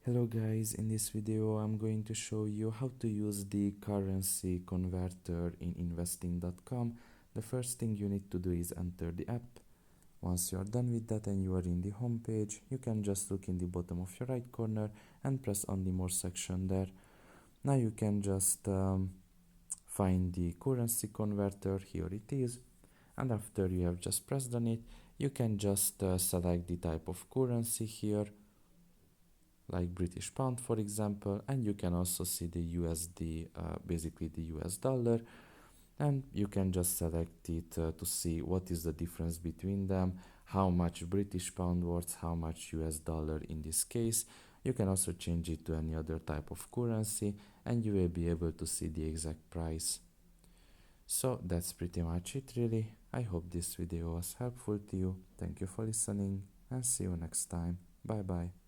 Hello guys, in this video I'm going to show you how to use the currency converter in investing.com. The first thing you need to do is enter the app. Once you are done with that and you are in the home page, you can just look in the bottom of your right corner and press on the more section there. Now you can just find the currency converter, here it is, and after you have just pressed on it, you can just select the type of currency here, like British pound for example, and you can also see the USD, basically the US dollar, and you can just select it to see what is the difference between them, how much British pound worth, how much US dollar in this case. You can also change it to any other type of currency and you will be able to see the exact price. So that's pretty much it really. I hope this video was helpful to you. Thank you for listening and see you next time. Bye bye.